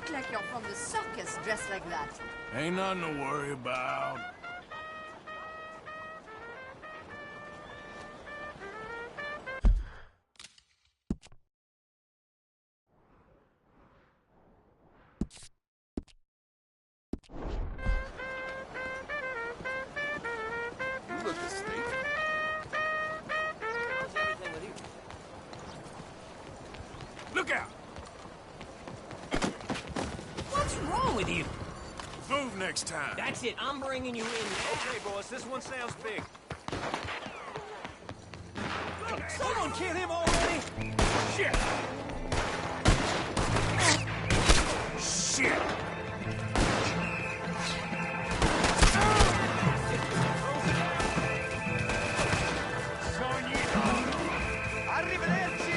look like you're from the circus dressed like that. Ain't nothing to worry about. You look asleep. How's everything with you? Look out! What's wrong with you? Move next time. That's it. I'm bringing you in now. Okay, boys, this one sounds big. Someone kill him already! Shit! Shit! Arrivederci!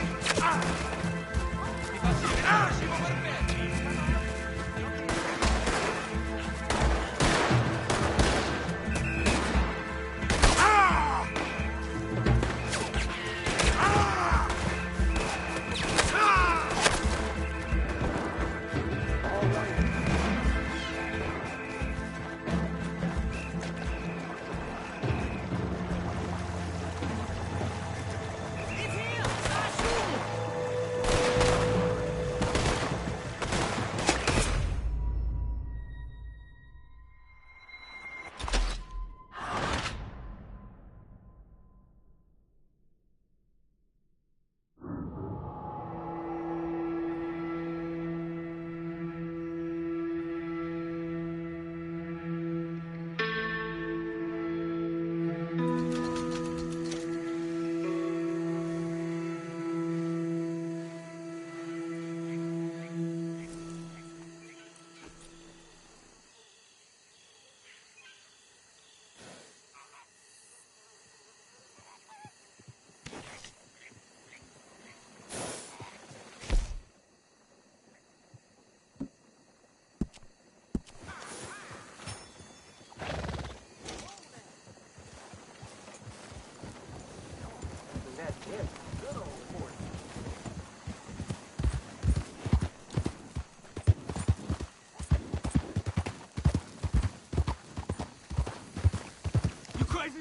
You crazy?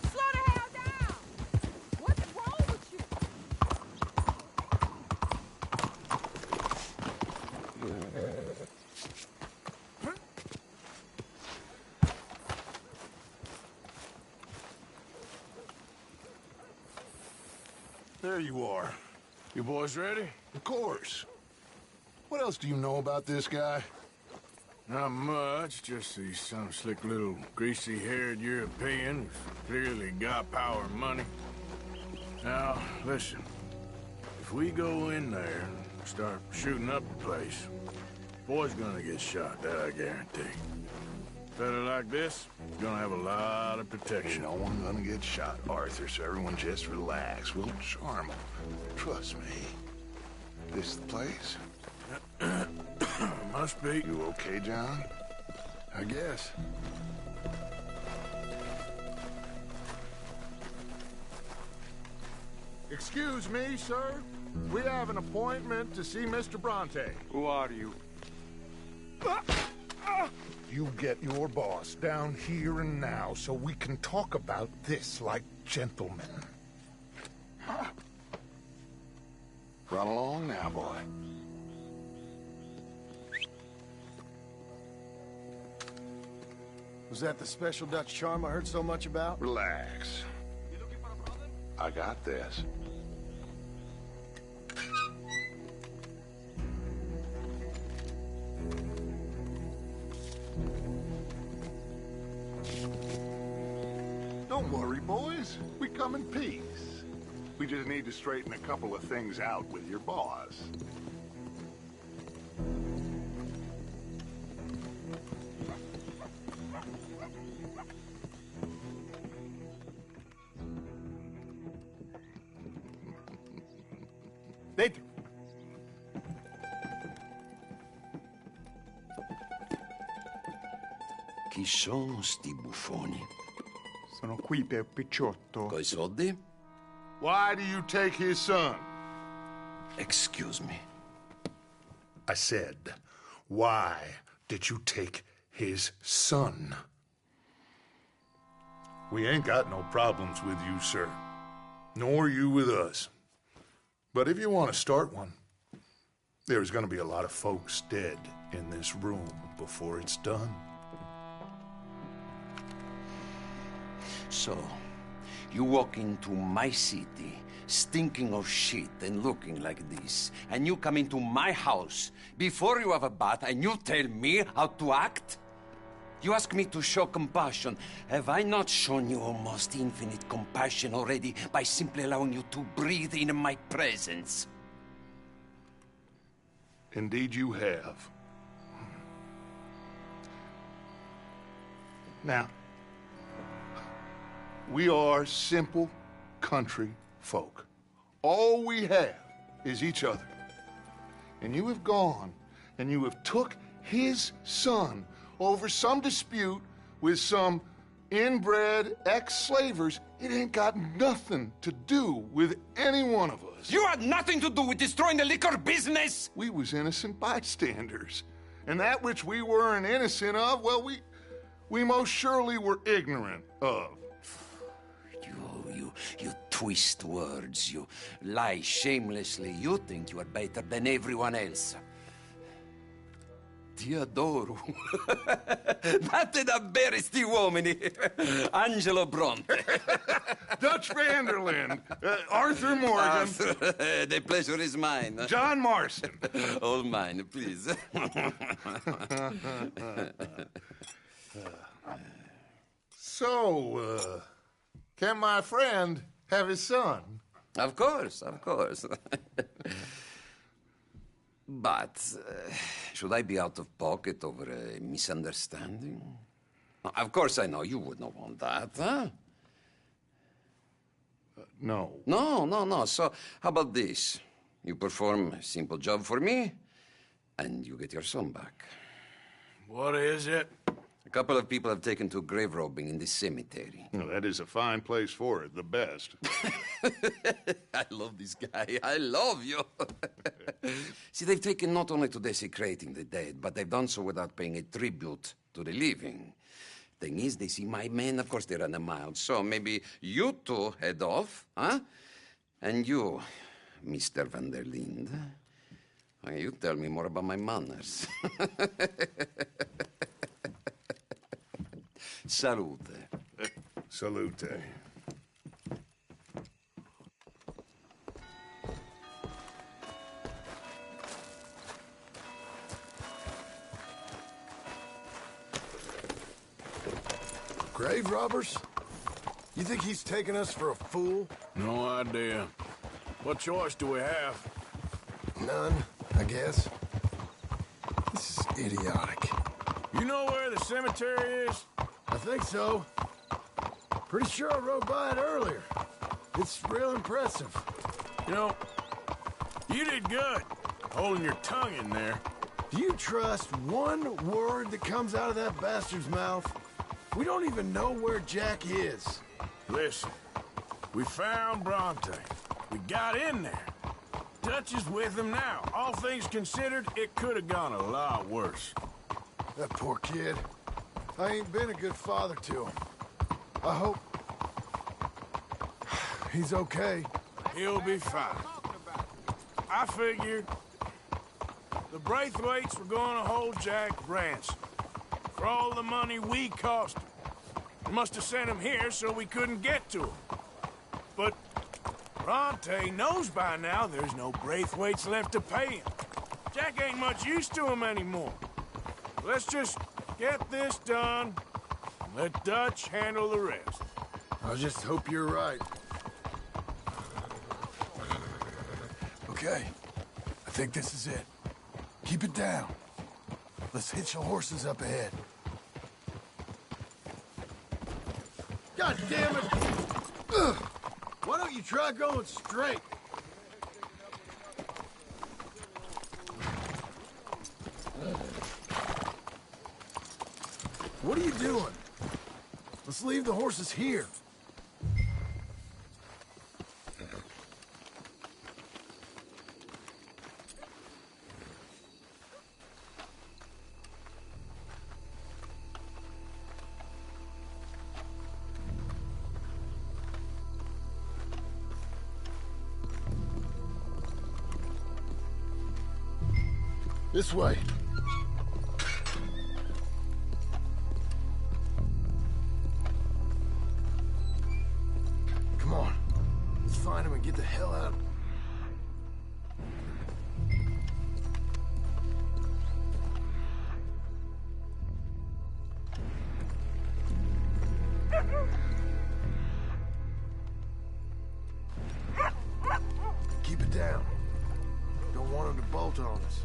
Slow the hell down! What's wrong with you? There you are. You boys ready? Of course. What else do you know about this guy? Not much, just he's some slick little greasy-haired European who's clearly got power and money. Now, listen. If we go in there and start shooting up the place, boy's gonna get shot, that I guarantee. Fella like this is gonna have a lot of Ain't protection. no one gonna get shot, Arthur, so everyone just relax. We'll charm him. Trust me. This the place? Must be. You okay, John? I guess. Excuse me, sir. We have an appointment to see Mr. Bronte. Who are you? You get your boss down here and now so we can talk about this like gentlemen. Run along now, boy. Was that the special Dutch charm I heard so much about? Relax. I got this. Don't worry, boys. We come in peace. We just need to straighten a couple of things out with your boss. Nathan. Chi sono sti buffoni? Sono qui per Picciotto. Coi soldi? Why do you take his son? Excuse me. I said, why did you take his son? We ain't got no problems with you, sir. Nor you with us. But if you want to start one, there's gonna be a lot of folks dead in this room before it's done. So, you walk into my city, stinking of shit and looking like this, and you come into my house before you have a bath and you tell me how to act? You ask me to show compassion. Have I not shown you almost infinite compassion already by simply allowing you to breathe in my presence? Indeed you have. Now, we are simple country folk. All we have is each other. And you have gone and you have took his son over some dispute with some inbred ex-slavers. It ain't got nothing to do with any one of us. You had nothing to do with destroying the liquor business! We was innocent bystanders. And that which we weren't innocent of, well, we most surely were ignorant of. You twist words, you lie shamelessly, you think you are better than everyone else. Ti adoro. Vatte da bere sti uomini. Angelo Bronte. Dutch Vanderlyn, Arthur Morgan, The pleasure is mine. John Marston. All mine, please. So, can my friend have his son? Of course, of course. But should I be out of pocket over a misunderstanding? Of course I know you would not want that, huh? No. No. So how about this? You perform a simple job for me, and you get your son back. What is it? A couple of people have taken to grave robbing in this cemetery. Well, that is a fine place for it, the best. I love this guy. I love you. See, they've taken not only to desecrating the dead, but they've done so without paying a tribute to the living. Thing is, they see my men, of course they run a mile. So maybe you two head off, huh? And you, Mr. Van der Linde, you tell me more about my manners. Salute. Salute. Grave robbers? You think he's taking us for a fool? No idea. What choice do we have? None, I guess. This is idiotic. You know where the cemetery is? I think so. Pretty sure I rode by it earlier. It's real impressive. You know, you did good, holding your tongue in there. Do you trust one word that comes out of that bastard's mouth? We don't even know where Jack is. Listen, we found Bronte. We got in there. Dutch is with him now. All things considered, it could have gone a lot worse. That poor kid. I ain't been a good father to him. I hope he's okay. He'll be fine. I figured the Braithwaites were going to hold Jack ransom for all the money we cost him. They must have sent him here so we couldn't get to him. But Bronte knows by now there's no Braithwaites left to pay him. Jack ain't much use to him anymore. Let's just get this done and let Dutch handle the rest. I just hope you're right. Okay, I think this is it. Keep it down. Let's hitch the horses up ahead. God damn it! Ugh. Why don't you try going straight? What are you doing? Let's leave the horses here. This way. Come on. Let's find him and get the hell out. Keep it down. Don't want him to bolt on us.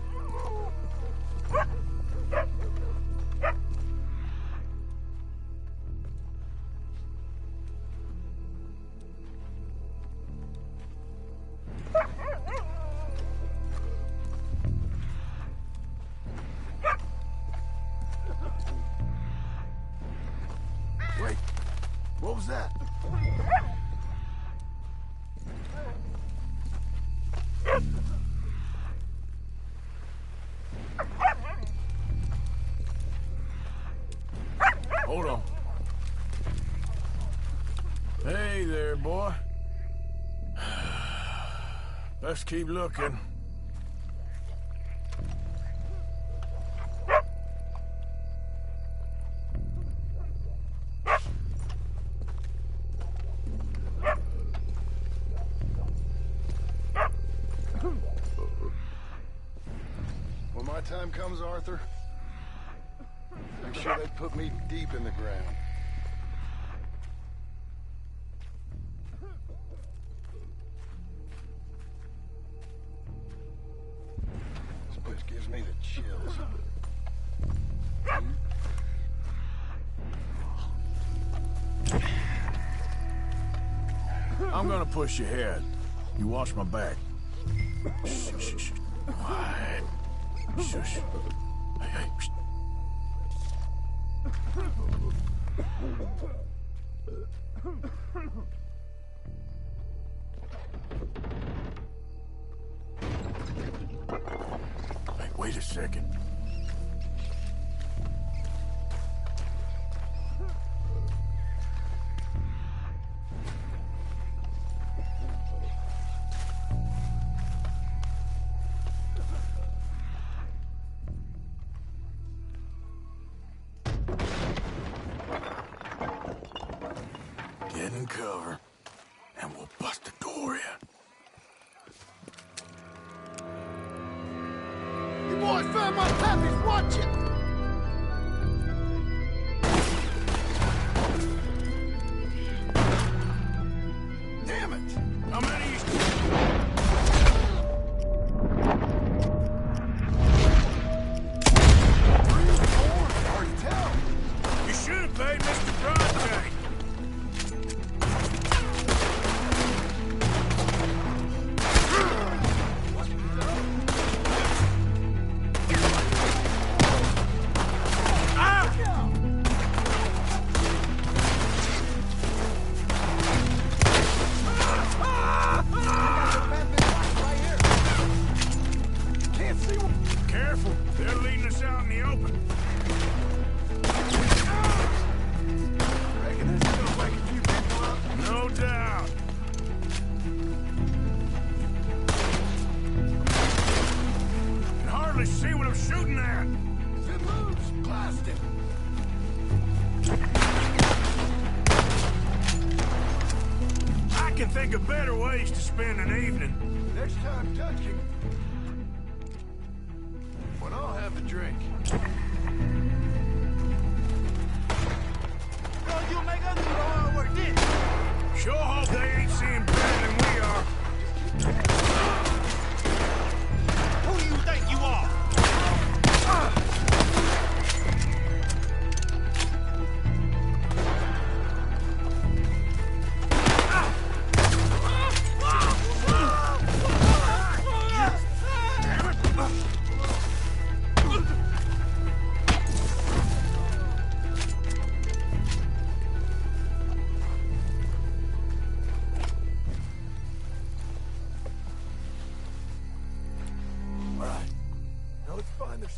Wait, what was that? Hold on. Hey there, boy. Let's keep looking. When my time comes, Arthur, make sure they put me deep in the ground. This place gives me the chills. I'm gonna push your head. You watch my back. Shh, shh, shh. Quiet. Shush. Hey, hey. Shh. Hey, wait a second. Get in cover, and we'll bust the door in. You boys found my pappy's watching! Damn it! How many? You should have paid Mr. Bronte. Careful, they're leading us out in the open. Reckon this is gonna wake a few people up. No doubt. Can hardly see what I'm shooting at. If it moves, blast it! I can think of better ways to spend an evening. Next time, touch him. When I'll have a drink. You make us do the hard work, didn't you? Sure hope they ain't seeing better than we are. Who do you think you are?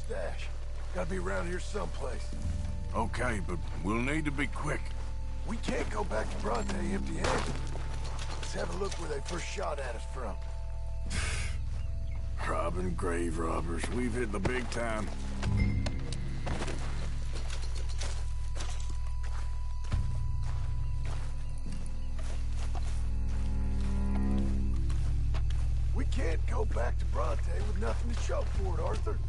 stash. Gotta be around here someplace. Okay, but we'll need to be quick. We can't go back to Bronte empty-handed. Let's have a look where they first shot at us from. Robbing grave robbers. We've hit the big time. We can't go back to Bronte with nothing to show for it, Arthur.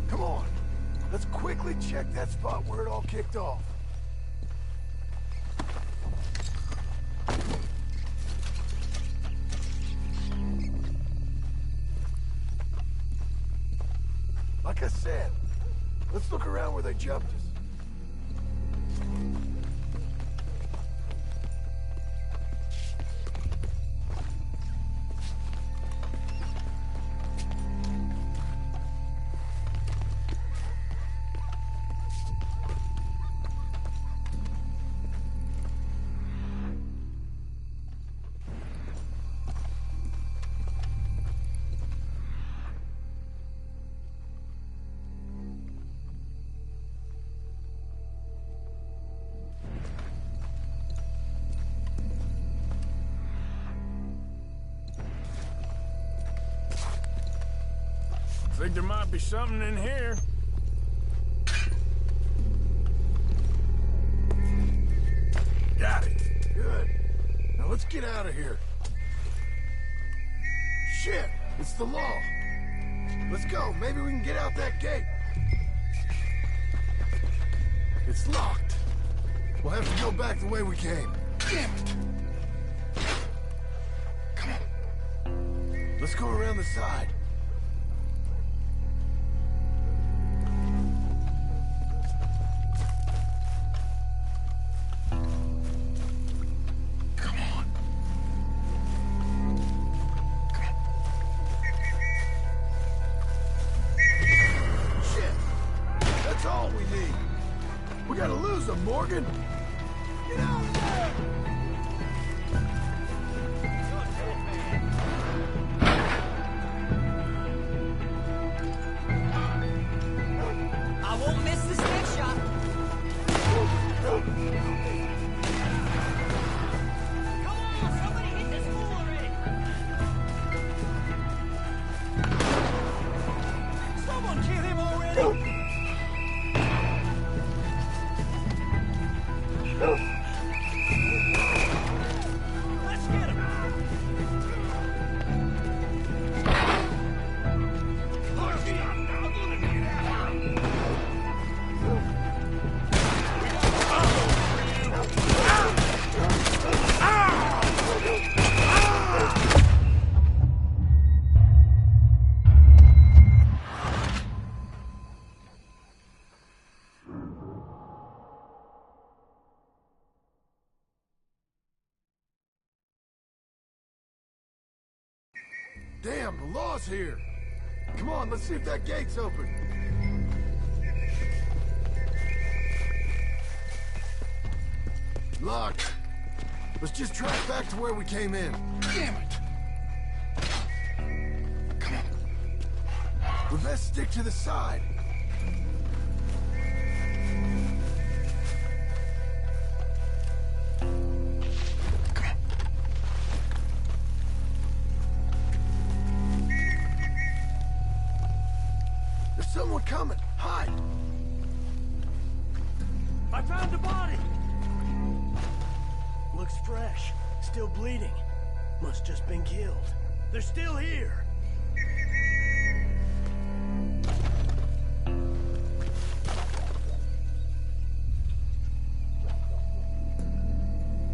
Come on. Let's quickly check that spot where it all kicked off. Like I said, let's look around where they jumped us. Think there might be something in here. Got it. Good. Now let's get out of here. Shit, it's the law. Let's go. Maybe we can get out that gate. It's locked. We'll have to go back the way we came. Damn it. Come on. Let's go around the side. Morgan? Get out of there! I won't miss this next shot. Come on, somebody hit this fool already. Someone kill him already. Let's get him! Damn, the law's here. Come on, let's see if that gate's open. Locked. Let's just track back to where we came in. Damn it! Come on. We best stick to the side. Someone coming! Hide! I found the body! Looks fresh. Still bleeding. Must just been killed. They're still here!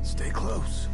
Stay close.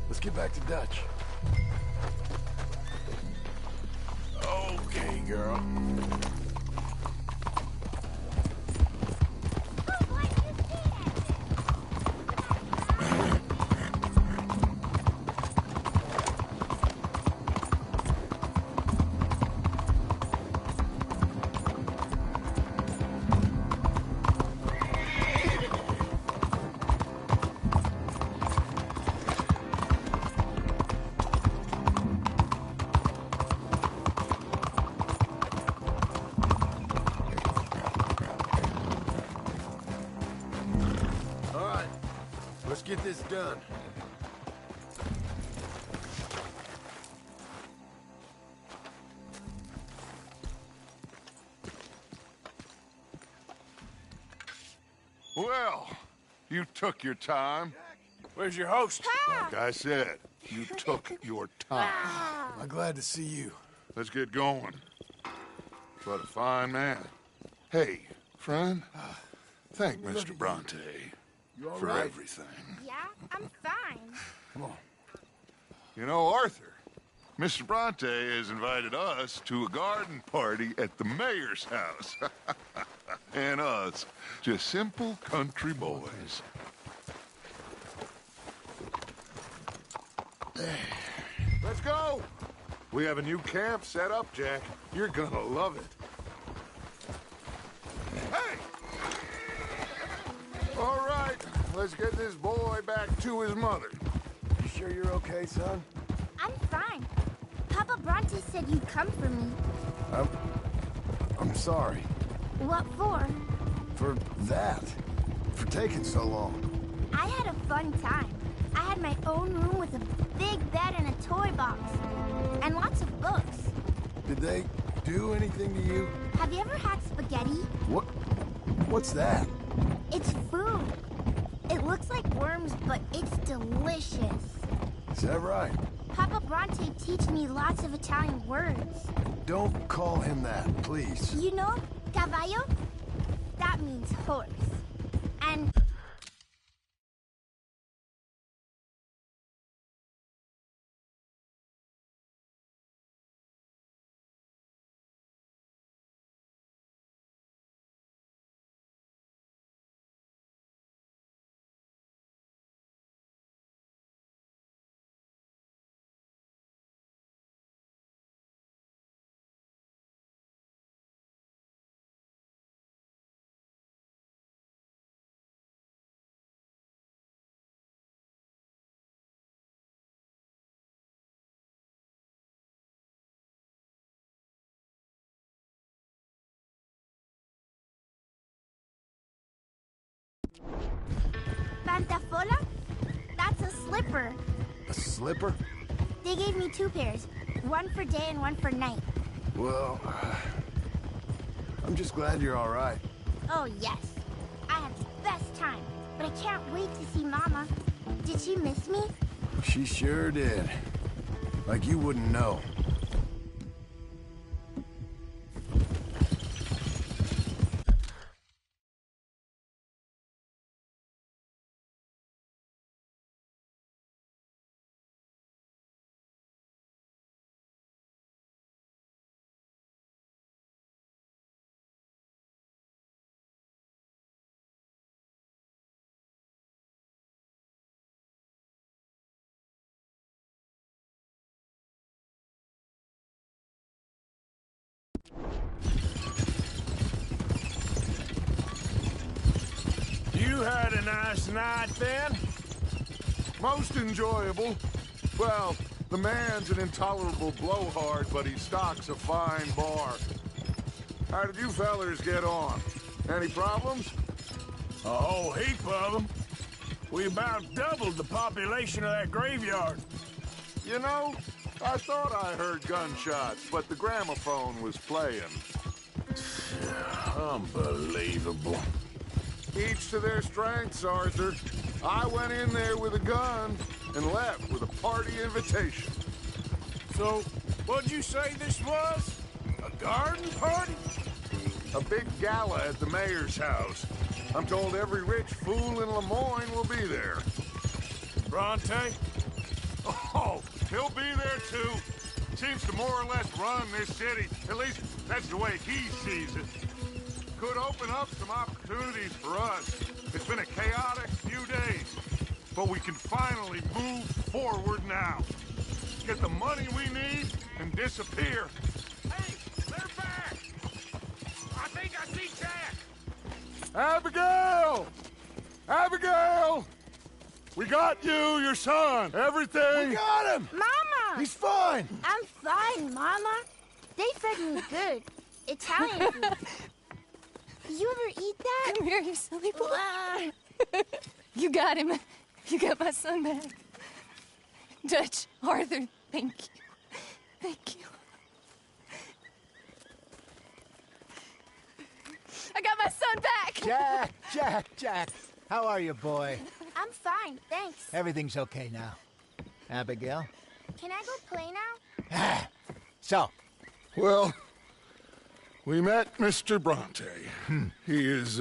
Let's get back to Dutch. Okay, girl. Let's get this done. Well, you took your time. Where's your host? Like I said, you took your time. I'm glad to see you. Let's get going. What a fine man. Hey, friend, thank Mr. Bronte for right? everything. Yeah, I'm fine. Come on. You know, Arthur, Mr. Bronte has invited us to a garden party at the mayor's house. And us, just simple country boys. Let's go! We have a new camp set up, Jack. You're gonna love it. Hey! All right, let's get this boy back to his mother. You sure you're okay, son? I'm fine. Papa Bronte said you'd come for me. I'm sorry. What for? For that. For taking so long. I had a fun time. I had my own room with a big bed and a toy box. And lots of books. Did they do anything to you? Have you ever had spaghetti? What's that? It's food. It looks like worms, but it's delicious. Is that right? Papa Bronte teach me lots of Italian words. Don't call him that, please. You know, caballo? That means horse. And... Pantafola? That's a slipper. A slipper? They gave me 2 pairs. One for day and one for night. Well, I'm just glad you're all right. Oh, yes. I had the best time. But I can't wait to see Mama. Did she miss me? She sure did. Like you wouldn't know. You had a nice night then? Most enjoyable. Well, the man's an intolerable blowhard, but he stocks a fine bar. How did you fellers get on? Any problems? A whole heap of them. We about doubled the population of that graveyard. You know, I thought I heard gunshots, but the gramophone was playing. Unbelievable. Each to their strengths, Arthur. I went in there with a gun and left with a party invitation. So, what'd you say this was? A garden party? A big gala at the mayor's house. I'm told every rich fool in Lemoyne will be there. Bronte? He'll be there too. Seems to more or less run this city. At least that's the way he sees it. Could open up some opportunities for us. It's been a chaotic few days, but we can finally move forward now. Get the money we need and disappear. Hey, they're back! I think I see Jack! Abigail! Abigail! We got you, your son, everything. We got him! Mama! He's fine! I'm fine, Mama. They fed me good. Italian food. Did you ever eat that? Come here, you silly boy. You got him. You got my son back. Dutch, Arthur, thank you. Thank you. I got my son back! Jack. How are you, boy? I'm fine, thanks. Everything's okay now. Abigail? Can I go play now? So, Well, we met Mr. Bronte. He is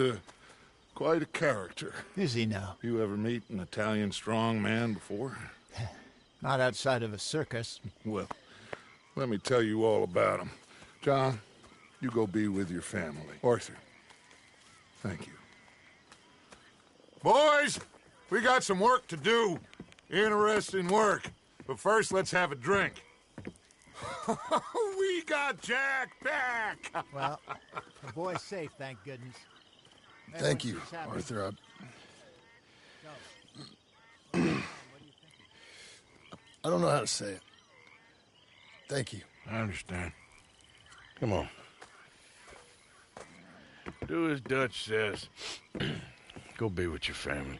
quite a character. is he now? You ever meet an Italian strong man before? Not outside of a circus. Well, let me tell you all about him. John, you go be with your family. Arthur, thank you. Boys, we got some work to do. Interesting work. But first, let's have a drink. We got Jack back! Well, the boy's safe, thank goodness. Thank you, Everyone's happy. Arthur. I don't know how to say it. Thank you. I understand. Come on. Do as Dutch says. Go be with your family.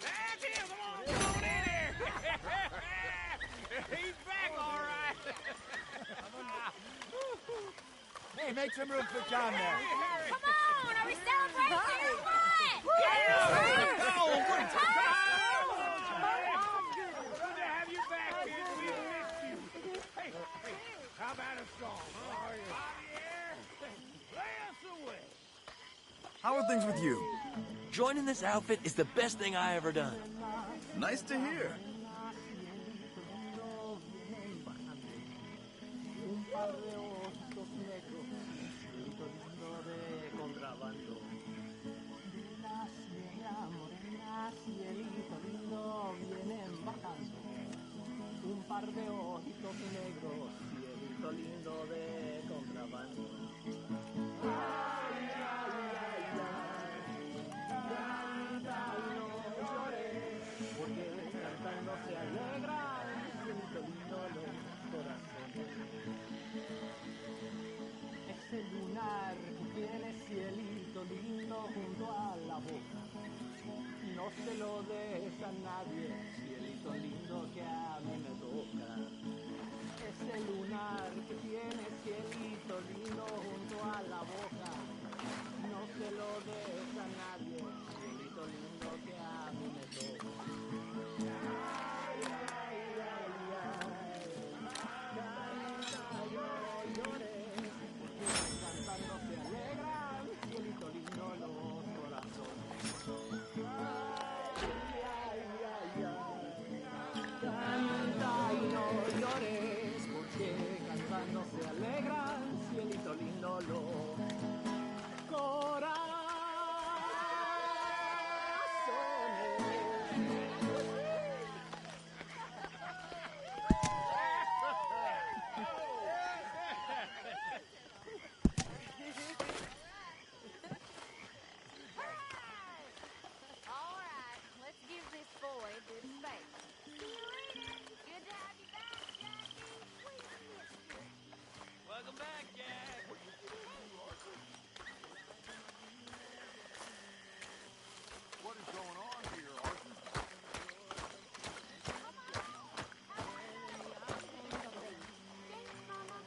That's him! Come on in here! He's back, all right! Hey, make some room for John there. Come on, are we celebrating or what? Good to have you back, kid. We missed you. Hey, how about a song? How are you? Javier, play us away. How are things with you? Joining this outfit is the best thing I ever done. Nice to hear. All right, let's give this boy a bit of space. See you later. Good to have you back, Jackie. We missed you. Welcome back, Jack. What is going on here, Arthur? Thanks, Mama.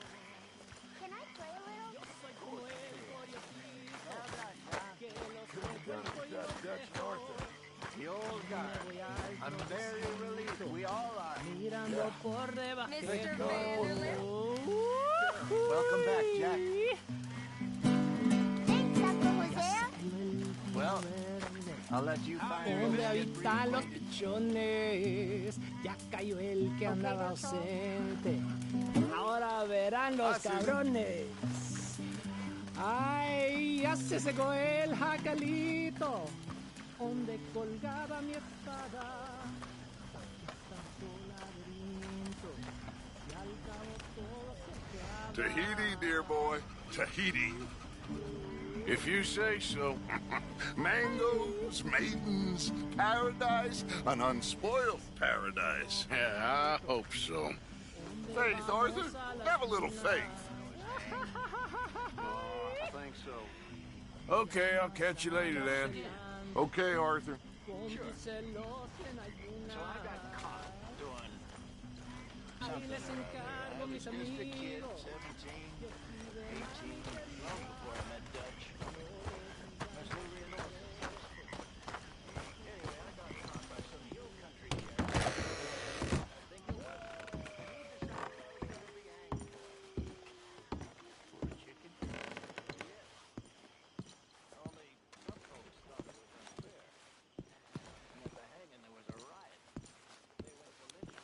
Can I play a little? Dutch and Arthur. The old guy. I'm very relieved we all are. Mr. Vanderlip. Welcome back, Jack. Thanks, Uncle Hosea. Well, I'll let you find your ¿Dónde biscuit habitan los pichones? Ya cayó el que andaba ausente. Ahora verán los cabrones. Ay, ya se secó el jacalito. Donde colgaba mi espada. Tahiti, dear boy. Tahiti. If you say so. Mangoes, maidens, paradise, an unspoiled paradise. Yeah, I hope so. Faith, Arthur. Have a little faith. I think so. Okay, I'll catch you later then. Okay, Arthur. Sure. So I got caught doing something I was just a kid, 17, 18, long before I met Dutch. That's what we know. Anyway, I got caught by some of your country cats. I think it was. For a chicken? Yes. Only some folks thought it was unfair. And at the hanging there was a riot. They went ballistic.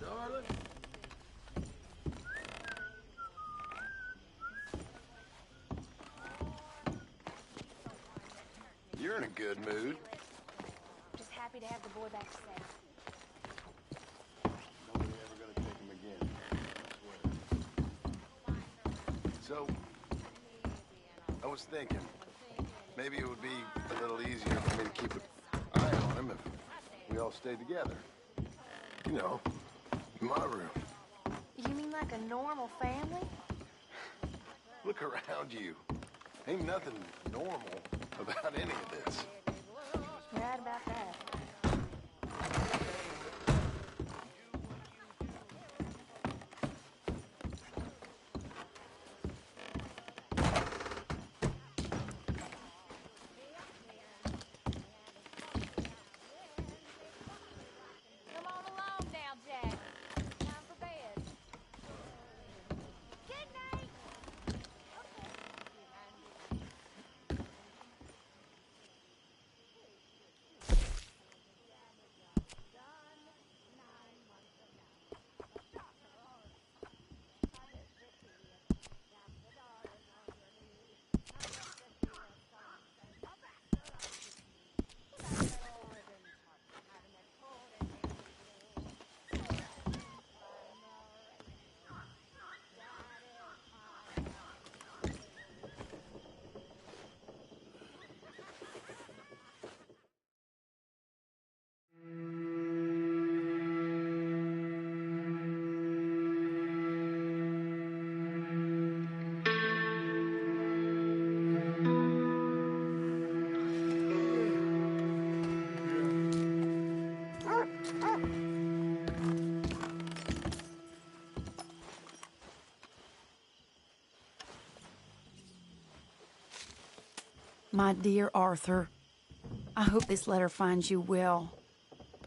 Darling? You're in a good mood. Just happy to have the boy back safe. Nobody ever gonna take him again. I swear. So, I was thinking, maybe it would be a little easier for me to keep an eye on him if we all stayed together. You know, in my room. You mean like a normal family? Look around you. Ain't nothing normal about any of this. Right about that. Come on along now, Jack. Time for bed. Good night. My dear Arthur, I hope this letter finds you well.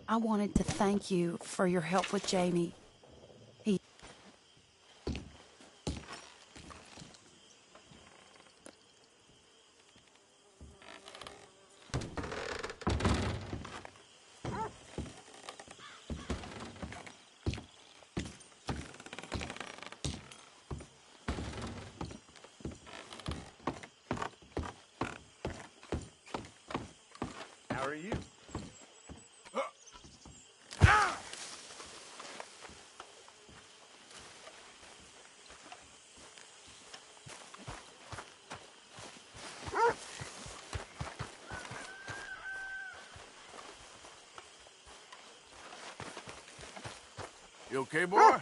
I wanted to thank you for your help with Jamie. How are you? You okay, boy?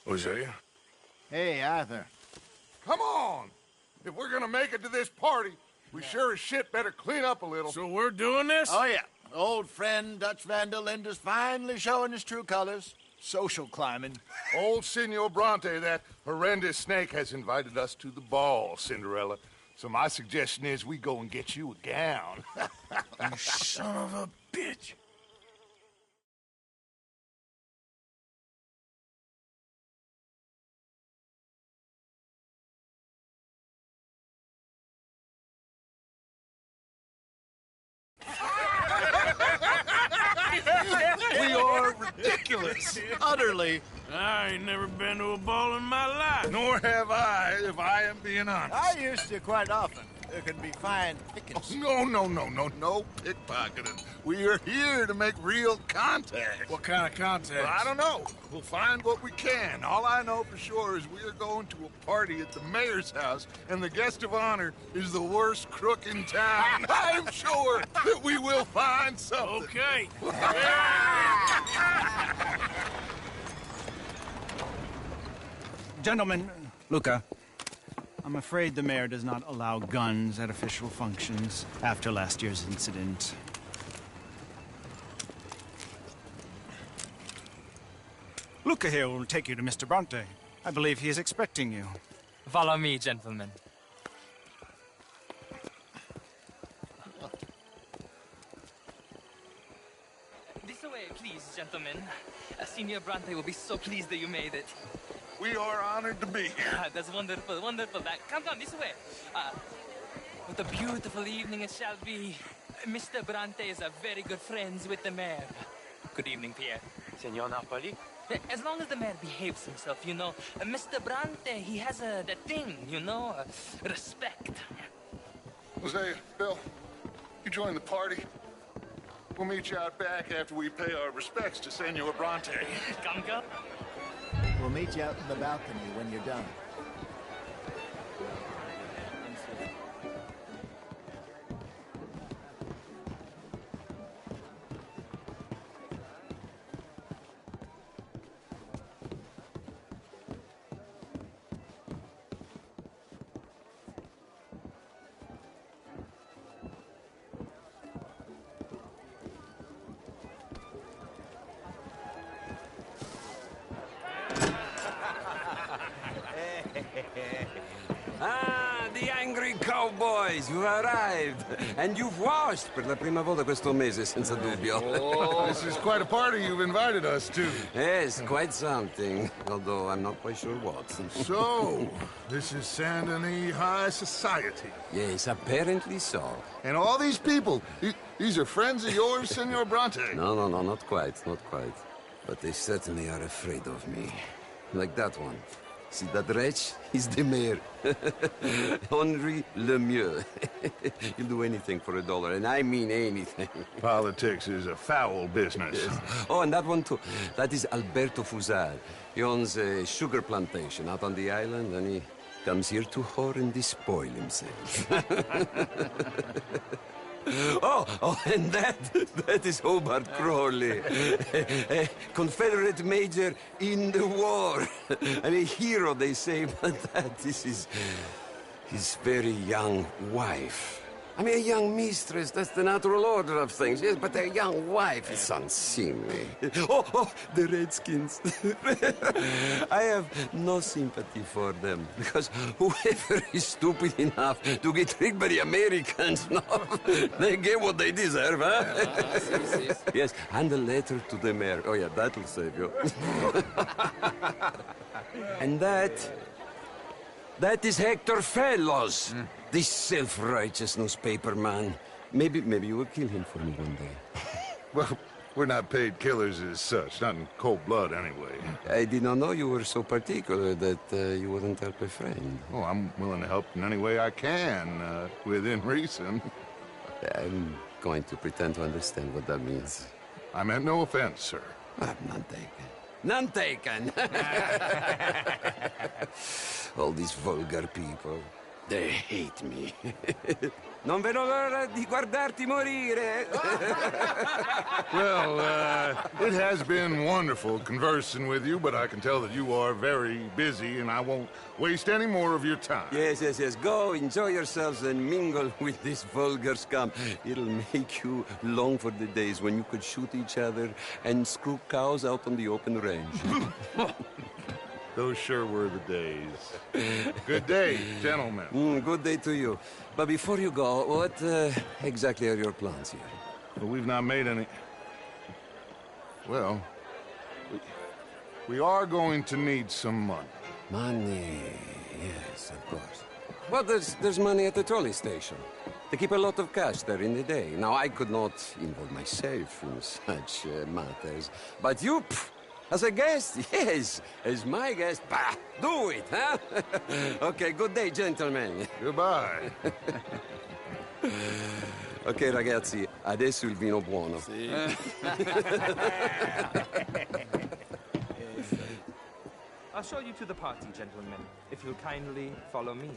Hosea? Hey, Arthur. Come on! If we're gonna make it to this party, we sure as shit better clean up a little. So we're doing this? Oh, yeah. Old friend Dutch Van der Linde's finally showing his true colors. Social climbing. Old Senor Bronte, that horrendous snake, has invited us to the ball, Cinderella. So my suggestion is we go and get you a gown. You son of a bitch. We are ridiculous. Utterly. I ain't never been to a ball in my life. Nor have I, if I am being honest. I used to quite often. There can be fine pickings. No pickpocketing. We are here to make real contact. What kind of contact? Well, I don't know. We'll find what we can. All I know for sure is we are going to a party at the mayor's house, and the guest of honor is the worst crook in town. I'm sure that we will find something. Okay. Gentlemen, Luca, I'm afraid the mayor does not allow guns at official functions after last year's incident. Luca here will take you to Mr. Bronte. I believe he is expecting you. Follow me, gentlemen. This way, please, gentlemen. Senior Bronte will be so pleased that you made it. We are honored to be here. That's wonderful, wonderful. Come, this way. What a beautiful evening it shall be. Mr. Bronte is very good friends with the mayor. Good evening, Pierre. Senor Napoli? As long as the mayor behaves himself, you know. Mr. Bronte, he has that thing, you know, respect. Hosea, Bill, you join the party. We'll meet you out back after we pay our respects to Senor Bronte. Come. We'll meet you out in the balcony when you're done. The angry cowboys, you've arrived. And you've washed per la prima volta questo mese, senza dubbio. Oh, this is quite a party you've invited us to. Yes, quite something. Although I'm not quite sure what. So, this is Saint Denis High Society. Yes, apparently so. And all these people, these are friends of yours, Senor Bronte? No, not quite. But they certainly are afraid of me. Like that one. See that wretch? He's the mayor. Henri Lemieux. He'll do anything for $1, and I mean anything. Politics is a foul business. Yes. Oh, and that one too. That is Alberto Fusar. He owns a sugar plantation out on the island, and he comes here to whore and despoil himself. Oh, and that is Hobart Crawley, a Confederate major in the war, and a hero, they say, but that is his very young wife. I mean, a young mistress, that's the natural order of things, yes, but a young wife is unseemly. Oh, the Redskins. I have no sympathy for them, because whoever is stupid enough to get tricked by the Americans, no, they get what they deserve, huh? Yes, and a letter to the mayor. Oh, yeah, that'll save you. And that is Hector Fellows. This self-righteous newspaper man. Maybe you will kill him for me one day. Well, we're not paid killers as such, not in cold blood anyway. I did not know you were so particular that you wouldn't help a friend. Oh, I'm willing to help in any way I can, within reason. I'm going to pretend to understand what that means. I meant no offense, sir. None taken. None taken! All these vulgar people. They hate me. Non vedo l'ora di guardarti morire. Well, it has been wonderful conversing with you, but I can tell that you are very busy, and I won't waste any more of your time. Yes. Go, enjoy yourselves, and mingle with this vulgar scum. It'll make you long for the days when you could shoot each other and screw cows out on the open range. Those sure were the days. Good day, gentlemen. Good day to you. But before you go, what exactly are your plans here? Well, we've not made any... Well, we are going to need some money. Money, yes, of course. Well, there's money at the trolley station. They keep a lot of cash there in the day. Now, I could not involve myself in such matters. But you... As a guest? Yes. As my guest? Bah, do it, huh? Okay, good day, gentlemen. Goodbye. Ok, ragazzi, adesso il vino buono. Sì. I'll show you to the party, gentlemen, if you'll kindly follow me.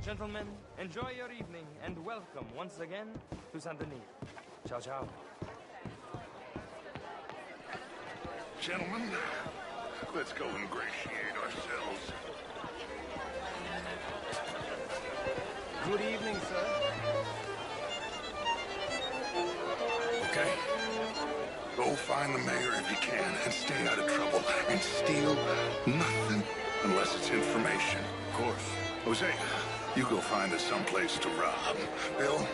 Gentlemen, enjoy your evening and welcome once again to Saint Denis. Ciao, ciao. Gentlemen, let's go ingratiate ourselves. Good evening, sir. Okay? Go find the mayor if you can and stay out of trouble and steal nothing unless it's information. Of course. Jose, you go find us someplace to rob. Bill,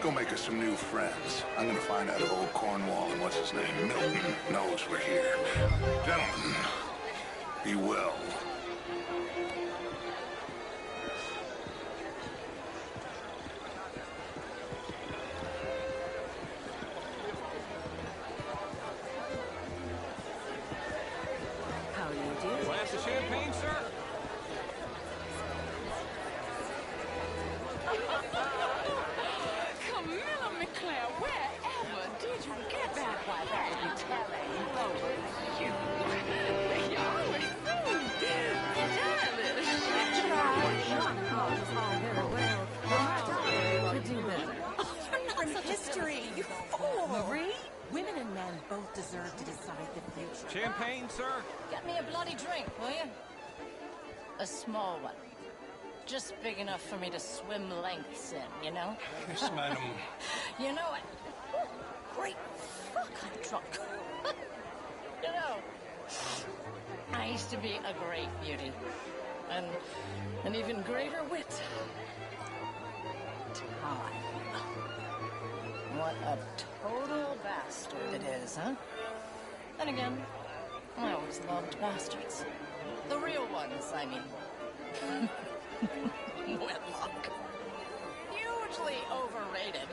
go make us some new friends. I'm gonna find out if old Cornwall and what's his name, Milton, knows we're here. Gentlemen, be well. How do you do? Glass of champagne, sir? Camilla McClare, wherever did you deserve to decide the future. Champagne, sir? Get me a bloody drink, will you? A small one. Just big enough for me to swim lengths in, you know? Yes, madam. You know what? Great fuck, I'm drunk. You know, I used to be a great beauty. And an even greater wit. Time. What a total bastard it is, huh? Then again, I always loved bastards. The real ones, I mean. Wedlock. Hugely overrated.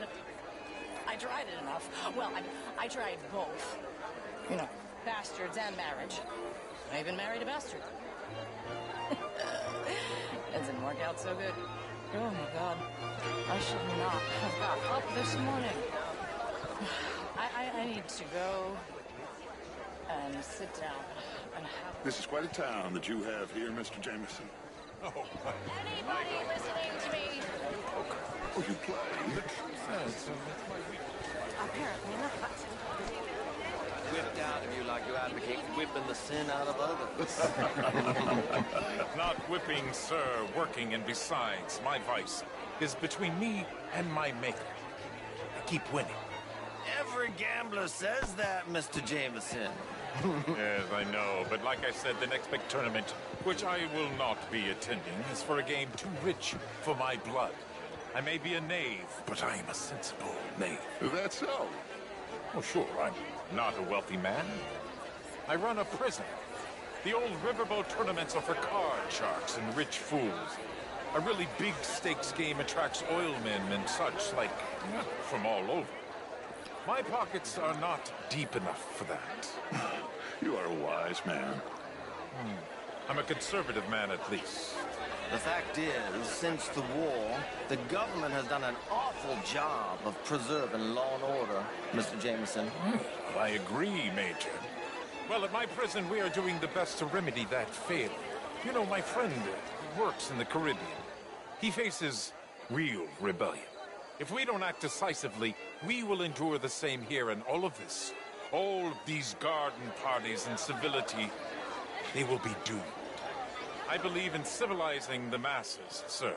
I tried it enough. Well, I tried both. You know, bastards and marriage. I even married a bastard. It didn't work out so good. Oh my God. I should not have got up this morning. I need to go and sit down and have... This is quite a town that you have here, Mr. Jameson. Oh, Anybody listening to me? Oh, you play? Apparently not. Whipped out of you like you advocate whipping the sin out of others. not whipping, sir, working, and besides, my vice is between me and my maker. I keep winning. Every gambler says that, Mr. Jameson. Yes, I know, but like I said, the next big tournament, which I will not be attending, is for a game too rich for my blood. I may be a knave, but I am a sensible knave. Is that so? Oh, sure, I'm not a wealthy man. I run a prison. The old riverboat tournaments are for card sharks and rich fools. A really big stakes game attracts oilmen and such, like, from all over. My pockets are not deep enough for that. You are a wise man. I'm a conservative man, at least. The fact is, since the war, the government has done an awful job of preserving law and order, Mr. Jameson. I agree, Major. Well, at my prison, we are doing the best to remedy that failure. You know, my friend works in the Caribbean. He faces real rebellion. If we don't act decisively, we will endure the same here, and all of this, all of these garden parties and civility, they will be doomed. I believe in civilizing the masses, sir.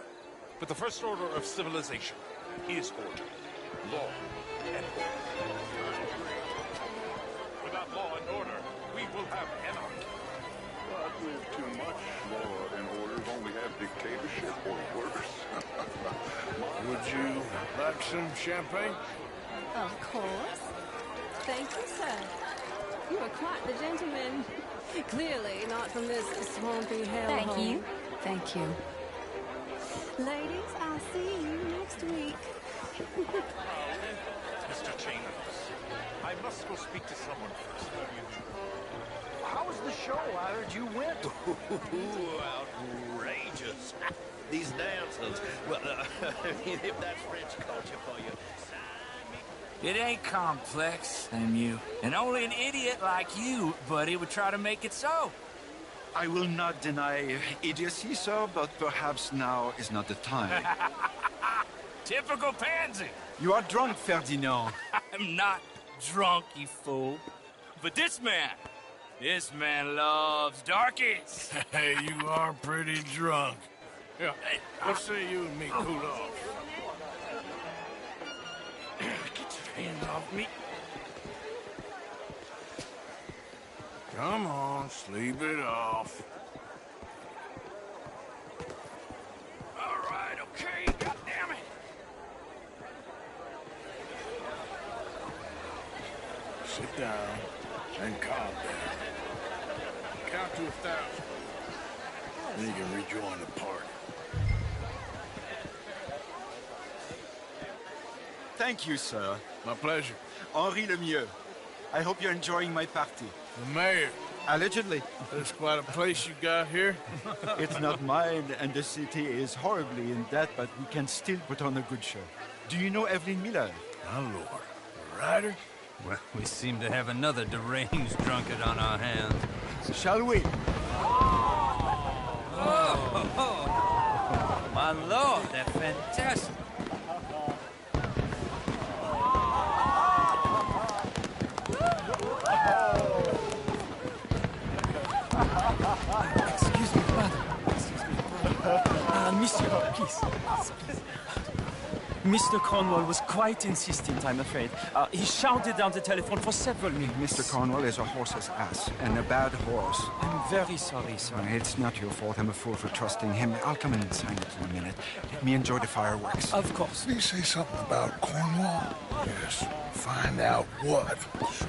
But the first order of civilization is order. Law and order. Without law and order, we will have anarchy. But with too much law and order, won't we have dictatorship or worse? Would you like some champagne? Of course. Thank you, sir. You are quite the gentleman. Clearly not from this swampy hellhole. Thank you. Thank you. Ladies, I'll see you next week. Mr. Chambers, I must go speak to someone first. How was the show? I heard you went. Outrageous. These dancers. Well, if that's French culture for you. It ain't complex, MU. And only an idiot like you, buddy, would try to make it so. I will not deny idiocy, sir, but perhaps now is not the time. Typical pansy. You are drunk, Ferdinand. I'm not drunk, you fool. But this man loves darkies. Hey, you are pretty drunk. Yeah, let's say you and me cool off. Get your hands off me. Come on, sleep it off. All right, okay, goddammit. Sit down and calm down. Count to 1,000. Then you can rejoin the party. Thank you, sir. My pleasure. Henri Lemieux. I hope you're enjoying my party. The mayor. Allegedly. That's quite a place you got here. It's not mine, and the city is horribly in debt, but we can still put on a good show. Do you know Evelyn Miller? My lord. A writer? Well, we seem to have another deranged drunkard on our hands. Shall we? Oh, my lord, they're fantastic. Monsieur, please. Mr. Cornwall was quite insistent, I'm afraid. He shouted down the telephone for several minutes. Mr. Cornwall is a horse's ass, and a bad horse. I'm very sorry, sir. It's not your fault. I'm a fool for trusting him. I'll come in and sign it in a minute. Let me enjoy the fireworks. Of course. Did he say something about Cornwall? Yes. Find out what. Sure.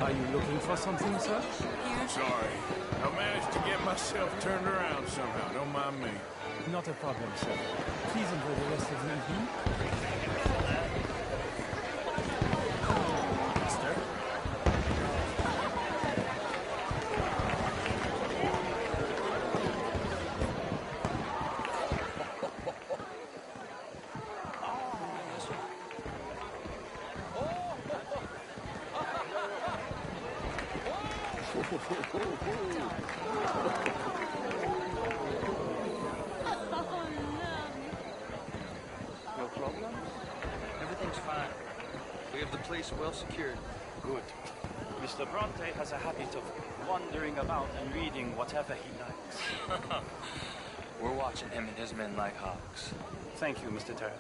Are you looking for something, sir? Sorry. I managed to get myself turned around somehow. Don't mind me. Not a problem, sir. Please enjoy the rest of the evening. Mister? No problem? Everything's fine. We have the place well secured. Good. Mr. Bronte has a habit of wandering about and reading whatever he likes. We're watching him and his men like hawks. Thank you, Mr. Terry.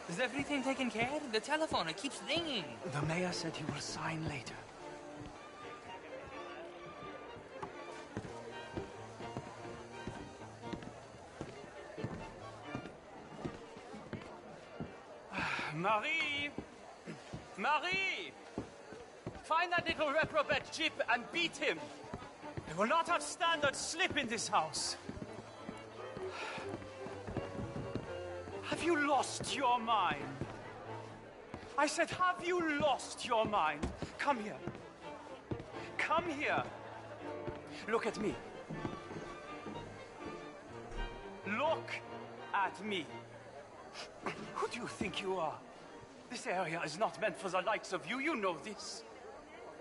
Is everything taken care of? The telephone, it keeps ringing. The mayor said he will sign later. Marie! Marie! Find that little reprobate Jip and beat him. I will not have standard slip in this house. Have you lost your mind? I said, have you lost your mind? Come here. Come here. Look at me. Look at me. Who do you think you are? This area is not meant for the likes of you. You know this.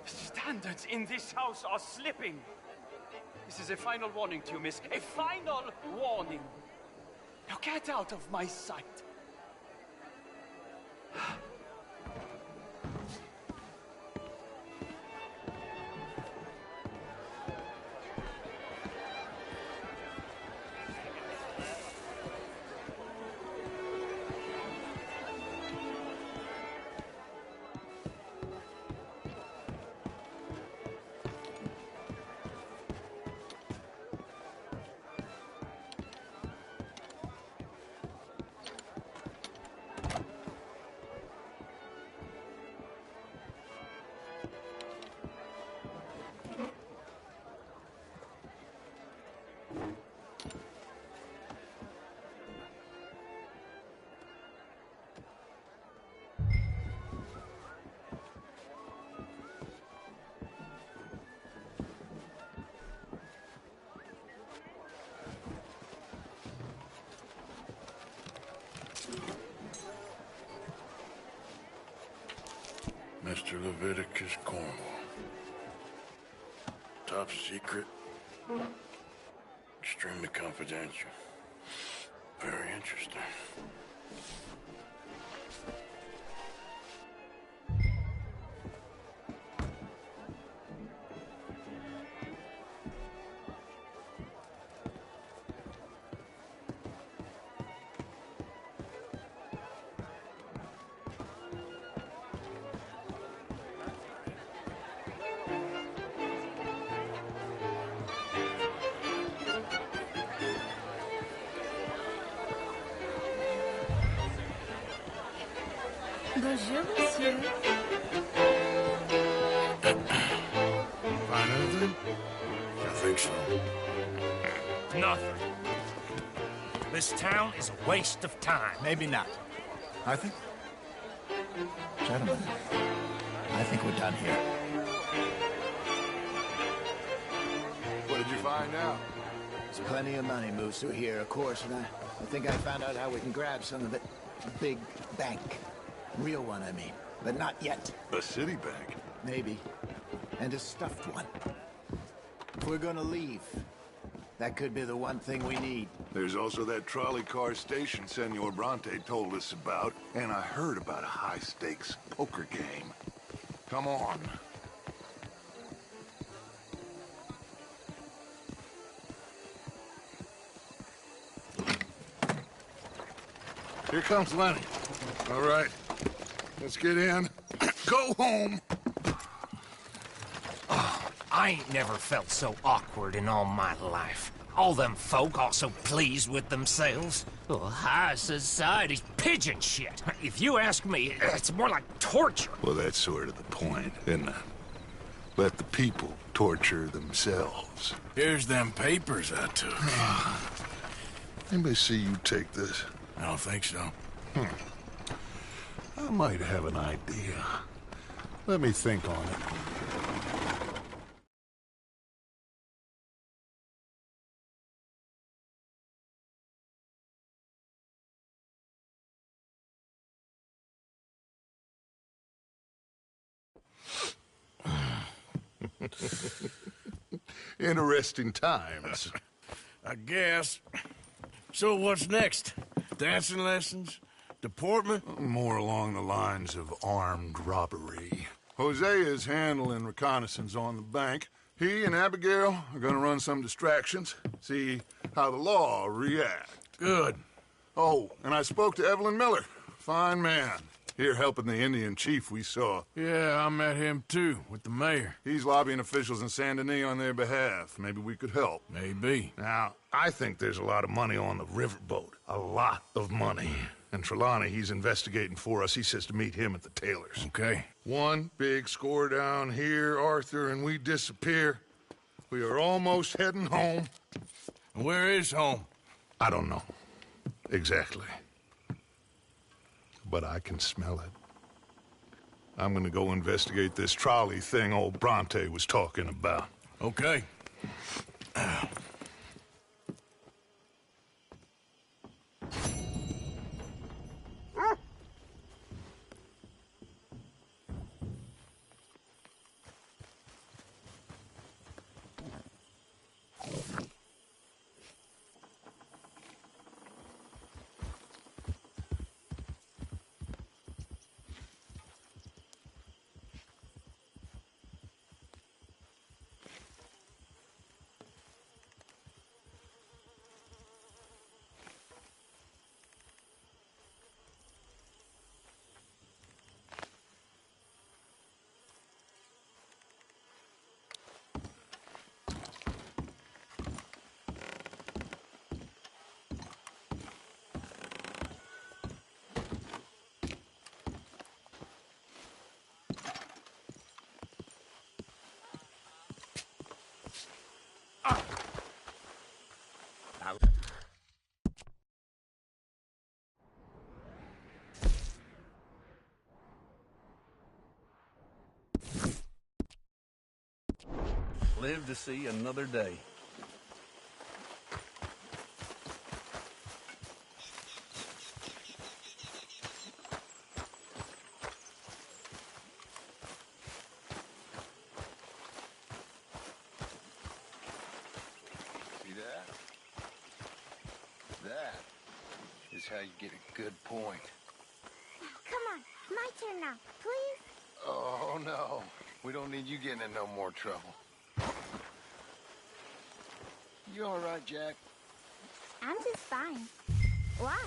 The standards in this house are slipping. This is a final warning to you, miss. A final warning. Now get out of my sight. Mr. Leviticus Cornwall. Top secret. Extremely confidential. Very interesting. Bonjour, monsieur. Find anything? I think so. Nothing. This town is a waste of time. Maybe not. I think... Gentlemen, I think we're done here. What did you find out? There's plenty of money moves through here, of course, and I think I found out how we can grab some of it. A big bank. Real one, I mean. But not yet. A city bank? Maybe. And a stuffed one. If we're gonna leave, that could be the one thing we need. There's also that trolley car station Senor Bronte told us about, and I heard about a high-stakes poker game. Come on. Here comes Lenny. All right, let's get in. Go home. Oh, I ain't never felt so awkward in all my life. All them folk all so pleased with themselves. Oh, high society's pigeon shit. If you ask me, it's more like torture. Well, that's sort of the point, isn't it? Let the people torture themselves. Here's them papers I took. Anybody see you take this? I don't think so. I might have an idea. Let me think on it. Interesting times. I guess. So what's next? Dancing lessons? Deportment? More along the lines of armed robbery. Jose is handling reconnaissance on the bank. He and Abigail are gonna run some distractions, see how the law reacts. Good. Oh, and I spoke to Evelyn Miller. Fine man. Here helping the Indian chief we saw. Yeah, I met him too, with the mayor. He's lobbying officials in Saint Denis on their behalf. Maybe we could help. Maybe. Now, I think there's a lot of money on the riverboat. A lot of money. And Trelawney, he's investigating for us. He says to meet him at the Taylor's. Okay. One big score down here, Arthur, and we disappear. We are almost heading home. Where is home? I don't know. Exactly. But I can smell it. I'm gonna go investigate this trolley thing old Bronte was talking about. Okay. Live to see another day. See that? That is how you get a good point. Come on, my turn now, please. Oh, no. We don't need you getting in no more trouble. You all right, Jack? I'm just fine. Why?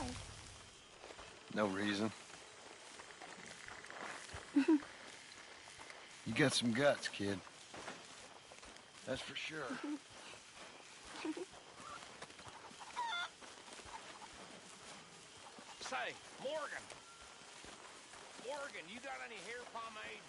No reason. You got some guts, kid. That's for sure. Say, Morgan. Morgan, you got any hair pomade?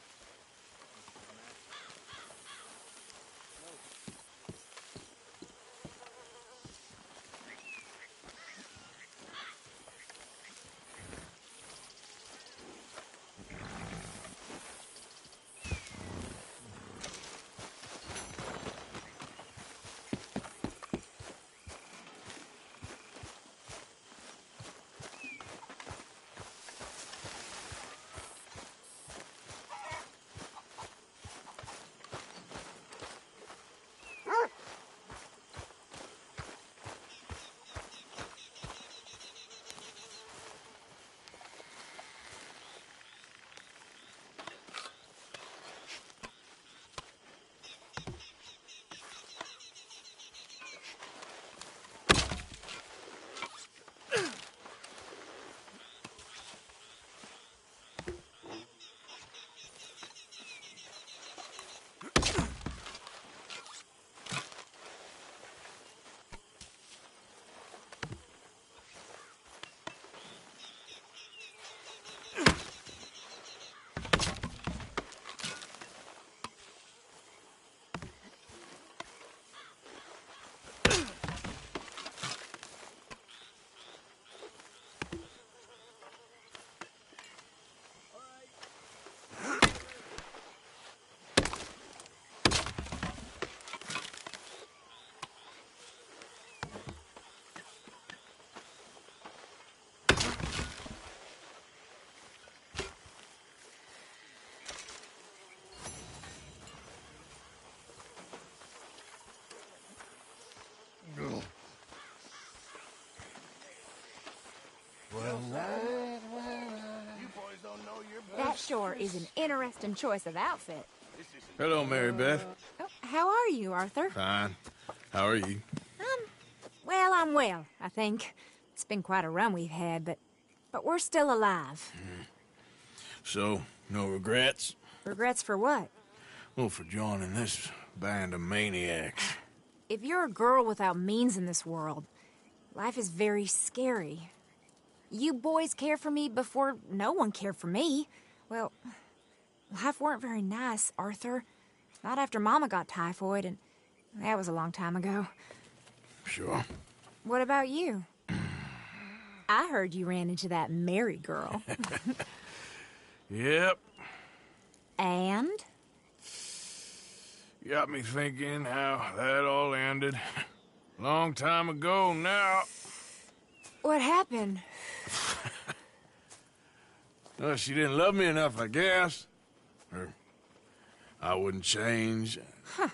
is an interesting choice of outfit. Hello, Mary Beth. Oh, how are you, Arthur? Fine. How are you? Well, I'm well, I think. It's been quite a run we've had, but we're still alive. So, no regrets? Regrets for what? Well, for joining this band of maniacs. If you're a girl without means in this world, life is very scary. You boys cared for me before no one cared for me. Well, life weren't very nice, Arthur. Not after Mama got typhoid, and that was a long time ago. Sure. What about you? I heard you ran into that Mary girl. Yep. And? Got me thinking how that all ended. Long time ago now. What happened? Well, she didn't love me enough, I guess. Or I wouldn't change. Huh.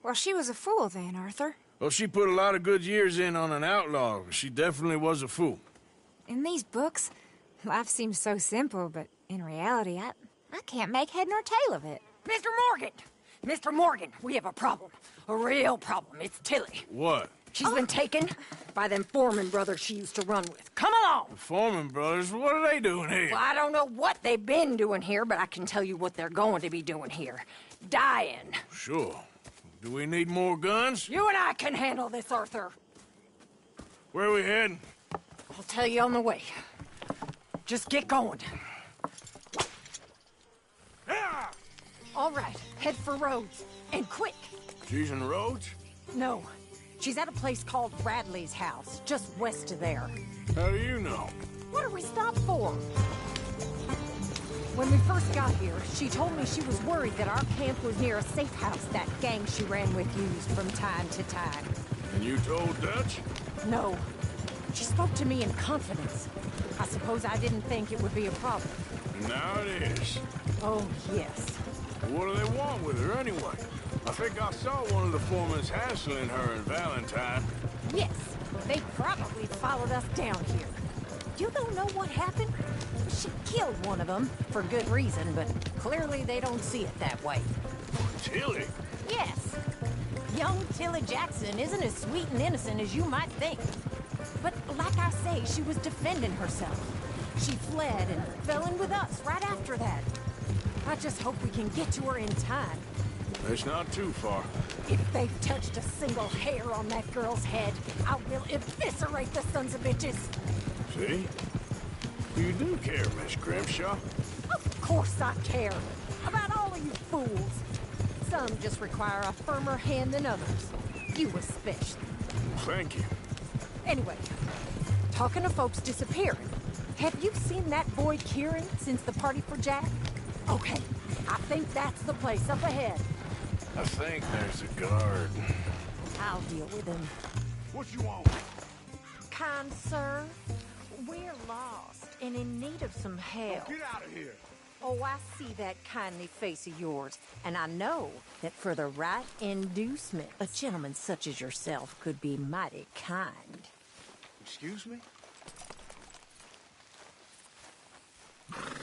Well, she was a fool then, Arthur. Well, she put a lot of good years in on an outlaw. She definitely was a fool. In these books, life seems so simple, but in reality, I can't make head nor tail of it. Mr. Morgan! Mr. Morgan, we have a problem. A real problem. It's Tilly. What? She's been taken by them Foreman brothers she used to run with. Come along! The Foreman brothers? What are they doing here? Well, I don't know what they've been doing here, but I can tell you what they're going to be doing here. Dying. Sure. Do we need more guns? You and I can handle this, Arthur. Where are we heading? I'll tell you on the way. Just get going. All right, head for Rhodes. And quick. She's in Rhodes? No, she's at a place called Radley's house, just west of there. How do you know? What are we stopped for? When we first got here, she told me she was worried that our camp was near a safe house that gang she ran with used from time to time. And you told Dutch? No. She spoke to me in confidence. I suppose I didn't think it would be a problem. Now it is. Oh, yes. What do they want with her anyway? I think I saw one of the foremans hassling her and Valentine. Yes, they probably followed us down here. You don't know what happened? She killed one of them, for good reason, but clearly they don't see it that way. Tilly? Yes. Young Tilly Jackson isn't as sweet and innocent as you might think. But like I say, she was defending herself. She fled and fell in with us right after that. I just hope we can get to her in time. It's not too far. If they've touched a single hair on that girl's head, I will eviscerate the sons of bitches. See? You do care, Miss Grimshaw. Of course I care. About all of you fools. Some just require a firmer hand than others. You especially. Thank you. Anyway, talking of folks disappearing, have you seen that boy Kieran since the party for Jack? Okay, I think that's the place up ahead. I think there's a guard. I'll deal with him. What you want? Kind sir, we're lost and in need of some help. Get out of here. Oh, I see that kindly face of yours, and I know that for the right inducement, a gentleman such as yourself could be mighty kind. Excuse me?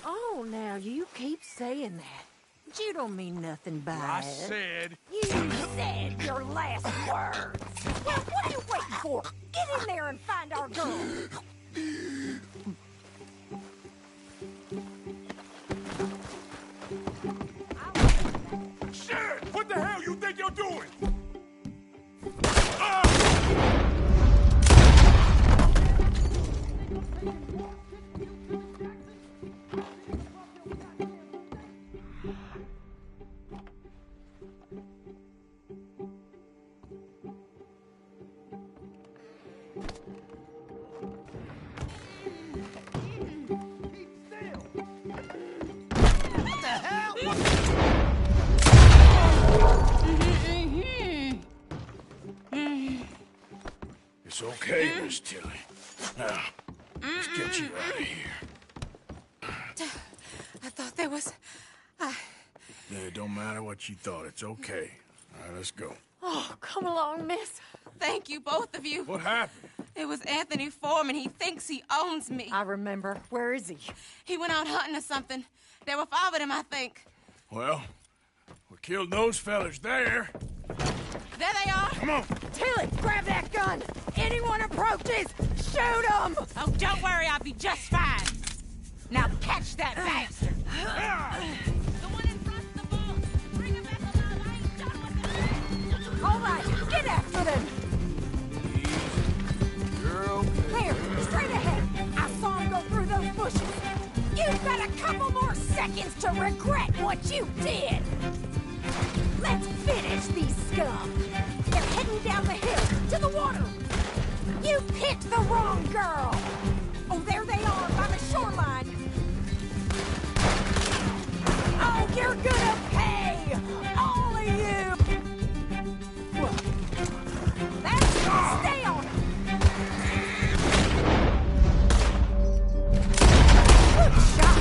Oh, now you keep saying that. You don't mean nothing by I it. said... You said your last words. Well, what are you waiting for? Get in there and find our girl. Shit! What the hell you think you're doing? It's okay, Miss Tilly. Now, let's get you out of here. I thought there was... It don't matter what you thought. It's okay. All right, let's go. Oh, come along, miss. Thank you, both of you. What happened? It was Anthony Foreman. He thinks he owns me. I remember. Where is he? He went out hunting or something. There were 5 of them, I think. Well, we killed those fellas there. There they are. Come on. Tilly, grab that gun. Anyone approaches, shoot them. Oh, don't worry. I'll be just fine. Now catch that bastard. The one in front of the boat. Bring him back alive. I ain't done with him. All right, get after them. Girl. There, straight ahead. I saw him go through those bushes. You've got a couple more seconds to regret what you did. Let's finish these scum. They're heading down the hill to the water. You picked the wrong girl. Oh, there they are by the shoreline. Oh, you're gonna pay, all of you. That's stay on. Good shot.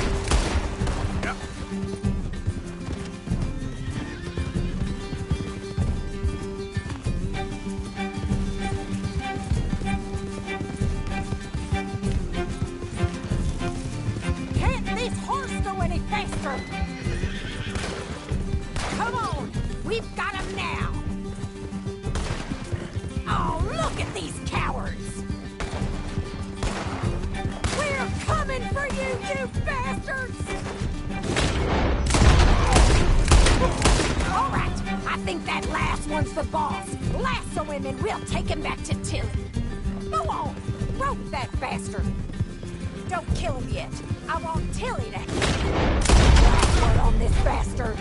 Yep. Can't this horse go any faster? Come on, we've got him now. Oh, look at these cowards. We're coming for you, you bastards! All right, I think that last one's the boss. Lasso him and we'll take him back to Tilly. Go on, rope that bastard. Don't kill him yet. I want Tilly to... Last word on this bastard.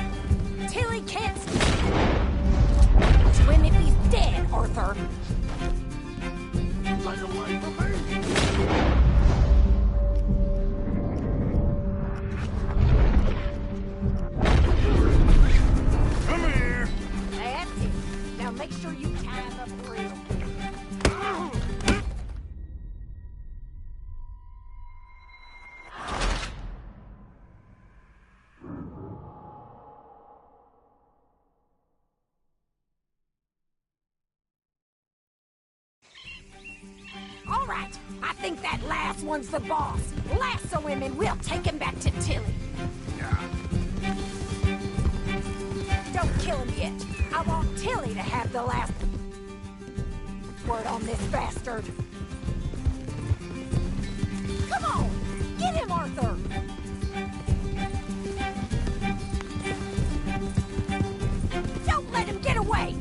Tilly can't... Swim if he's dead, Arthur. Stay away from me! Come here. That's it. Now make sure you tie him up real good. All right, I think that last one's the boss. Lasso him and we'll take him back to Tilly. Don't kill him yet. I want Tilly to have the last word on this bastard. Come on, get him, Arthur. Don't let him get away.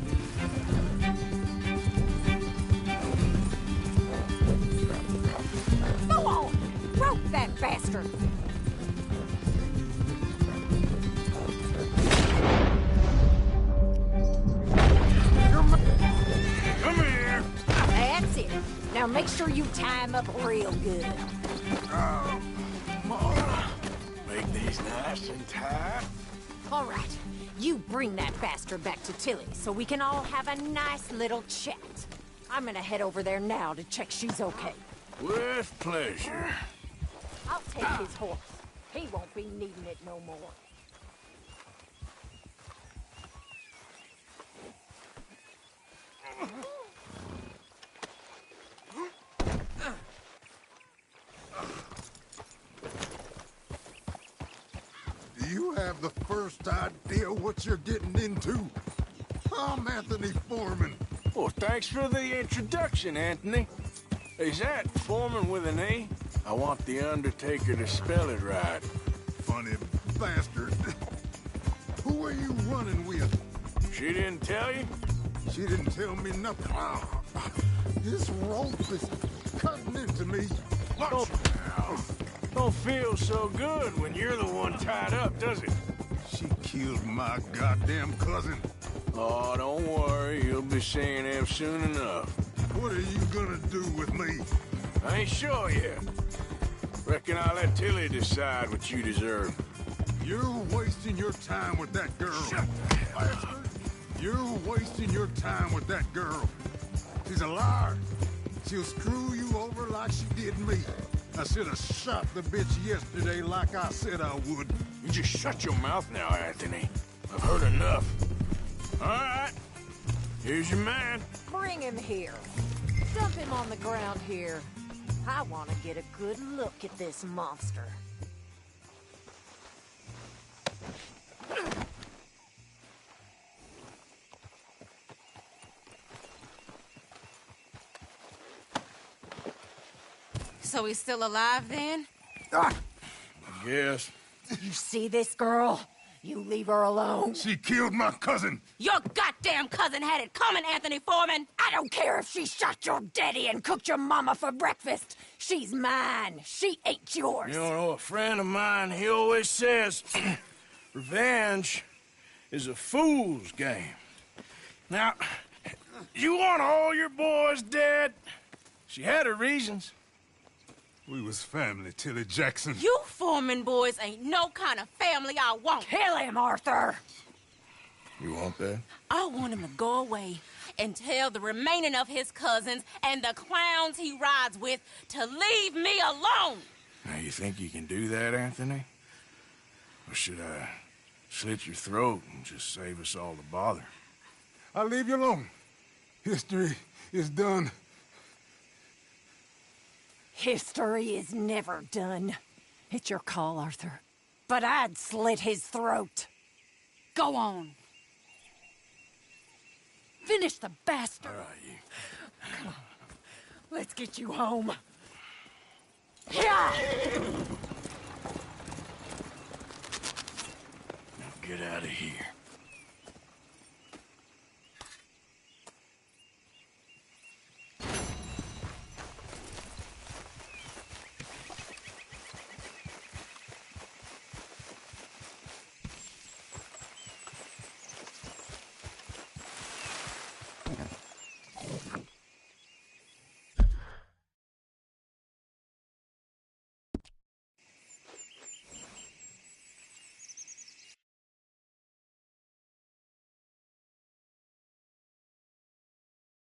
Go on, rope that bastard. Come here. That's it. Now make sure you tie him up real good. Make these nice and tight. All right, you bring that bastard back to Tilly so we can all have a nice little chat. I'm gonna head over there now to check she's okay. With pleasure. I'll take his horse. He won't be needing it no more. Do you have the first idea what you're getting into? I'm Anthony Foreman. Well, thanks for the introduction, Anthony. Is that Foreman with an E? I want the Undertaker to spell it right. Funny bastard. Who are you running with? She didn't tell you? She didn't tell me nothing. This rope is cutting into me. Don't feel so good when you're the one tied up, does it? She killed my goddamn cousin. Oh, don't worry. You'll be seeing him soon enough. What are you gonna do with me? I ain't sure yet. Reckon I'll let Tilly decide what you deserve. You're wasting your time with that girl. Shut the hell up. You're wasting your time with that girl. She's a liar. She'll screw you over like she did me. I should have shot the bitch yesterday like I said I would. You just shut your mouth now, Anthony. I've heard enough. All right. Here's your man. Bring him here. Dump him on the ground here. I want to get a good look at this monster. So he's still alive then? I guess. You see this girl? You leave her alone. She killed my cousin. Your goddamn cousin had it coming, Anthony Foreman. I don't care if she shot your daddy and cooked your mama for breakfast. She's mine. She ain't yours. You know, a friend of mine, he always says, revenge is a fool's game. Now, you want all your boys dead? She had her reasons. We was family, Tilly Jackson. You Foreman boys ain't no kind of family I want. Kill him, Arthur. You want that? I want him to go away and tell the remaining of his cousins and the clowns he rides with to leave me alone. Now, you think you can do that, Anthony? Or should I slit your throat and just save us all the bother? I'll leave you alone. History is done. History is never done. It's your call, Arthur. But I'd slit his throat. Go on. Finish the bastard. All right, you. Come on. Let's get you home. Yeah! Now get out of here.